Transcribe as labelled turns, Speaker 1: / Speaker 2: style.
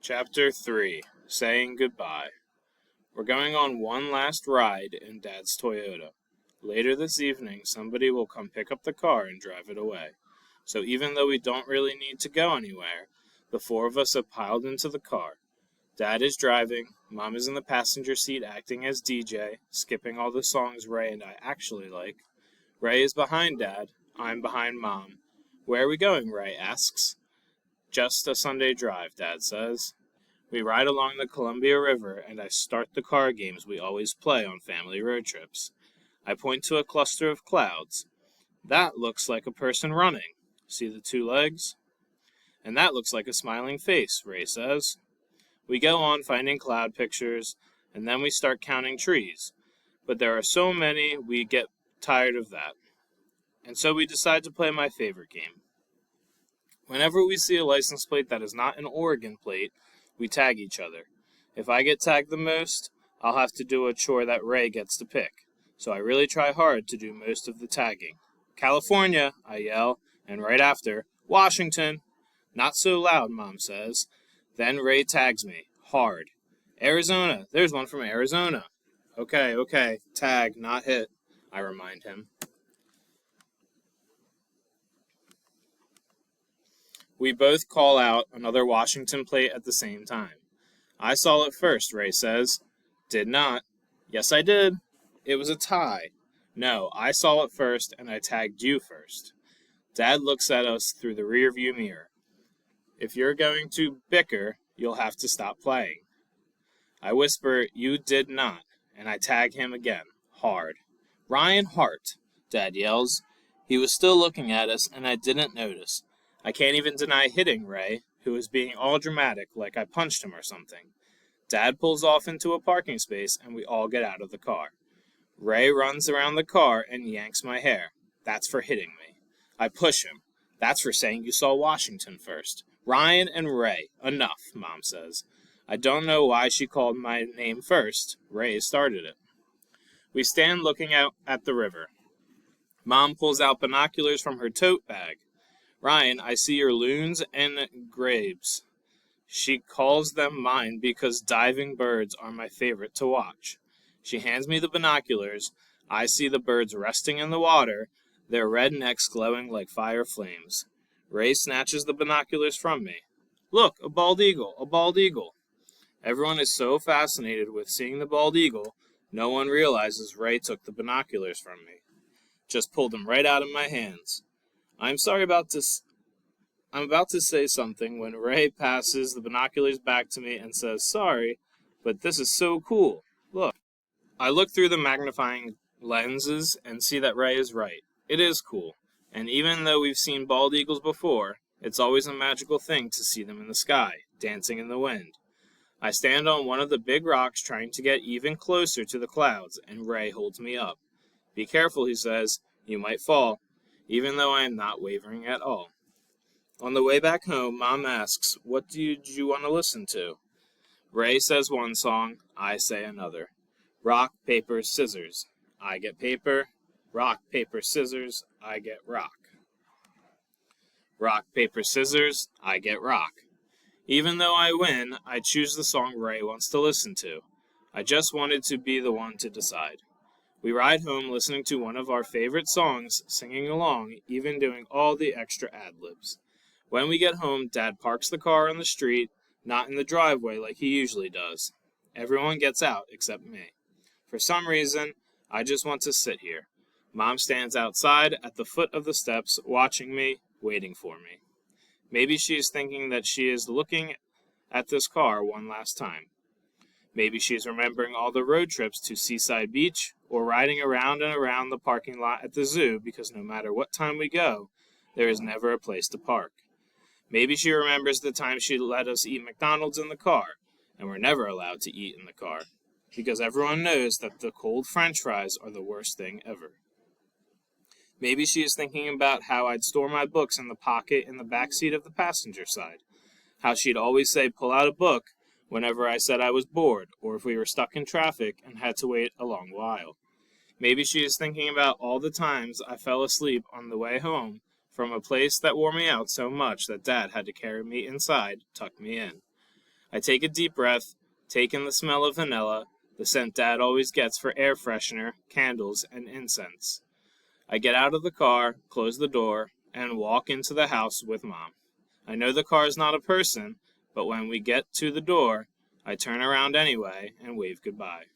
Speaker 1: Chapter 3 Saying Goodbye. We're going on one last ride in Dad's Toyota. Later this evening, somebody will come pick up the car and drive it away. So even though we don't really need to go anywhere, the four of us have piled into the car. Dad is driving, Mom is in the passenger seat acting as DJ, skipping all the songs Ray and I actually like. Ray is behind Dad, I'm behind Mom. Where are we going? Ray asks. Just a Sunday drive, Dad says. We ride along the Columbia River, and I start the car games we always play on family road trips. I point to a cluster of clouds. That looks like a person running. See the two legs? And that looks like a smiling face, Ray says. We go on finding cloud pictures, and then we start counting trees. But there are so many, we get tired of that. And so we decide to play my favorite game. Whenever we see a license plate that is not an Oregon plate, we tag each other. If I get tagged the most, I'll have to do a chore that Ray gets to pick. So I really try hard to do most of the tagging. California, I yell, and right after, Washington. Not so loud, Mom says. Then Ray tags me, hard. Arizona, there's one from Arizona. Okay, tag, not hit, I remind him. We both call out another Washington plate at the same time. I saw it first, Ray says. Did not. Yes, I did. It was a tie. No, I saw it first, and I tagged you first. Dad looks at us through the rearview mirror. If you're going to bicker, you'll have to stop playing. I whisper, you did not, and I tag him again, hard. Ryan Hart, Dad yells. He was still looking at us, and I didn't notice. I can't even deny hitting Ray, who was being all dramatic like I punched him or something. Dad pulls off into a parking space, and we all get out of the car. Ray runs around the car and yanks my hair. That's for hitting me. I push him. That's for saying you saw Washington first. Ryan and Ray. Enough, Mom says. I don't know why she called my name first. Ray started it. We stand looking out at the river. Mom pulls out binoculars from her tote bag. Ryan, I see your loons and grapes. She calls them mine because diving birds are my favorite to watch. She hands me the binoculars. I see the birds resting in the water, their red necks glowing like fire flames. Ray snatches the binoculars from me. Look, a bald eagle, a bald eagle. Everyone is so fascinated with seeing the bald eagle, no one realizes Ray took the binoculars from me. Just pulled them right out of my hands. I'm about to say something when Ray passes the binoculars back to me and says, sorry, but this is so cool. Look. I look through the magnifying lenses and see that Ray is right. It is cool. And even though we've seen bald eagles before, it's always a magical thing to see them in the sky, dancing in the wind. I stand on one of the big rocks trying to get even closer to the clouds, and Ray holds me up. Be careful, he says. You might fall. Even though I am not wavering at all. On the way back home, Mom asks, what did you want to listen to? Ray says one song, I say another. Rock, paper, scissors. I get paper. Rock, paper, scissors. I get rock. Rock, paper, scissors. I get rock. Even though I win, I choose the song Ray wants to listen to. I just wanted to be the one to decide. We ride home listening to one of our favorite songs, singing along, even doing all the extra ad-libs. When we get home, Dad parks the car on the street, not in the driveway like he usually does. Everyone gets out except me. For some reason, I just want to sit here. Mom stands outside at the foot of the steps, watching me, waiting for me. Maybe she is thinking that she is looking at this car one last time. Maybe she is remembering all the road trips to Seaside Beach, or riding around and around the parking lot at the zoo because no matter what time we go, there is never a place to park. Maybe she remembers the time she let us eat McDonald's in the car, and we're never allowed to eat in the car, because everyone knows that the cold French fries are the worst thing ever. Maybe she is thinking about how I'd store my books in the pocket in the back seat of the passenger side, how she'd always say, pull out a book, whenever I said I was bored, or if we were stuck in traffic and had to wait a long while. Maybe she is thinking about all the times I fell asleep on the way home from a place that wore me out so much that Dad had to carry me inside, tuck me in. I take a deep breath, take in the smell of vanilla, the scent Dad always gets for air freshener, candles, and incense. I get out of the car, close the door, and walk into the house with Mom. I know the car is not a person, but when we get to the door, I turn around anyway and wave goodbye.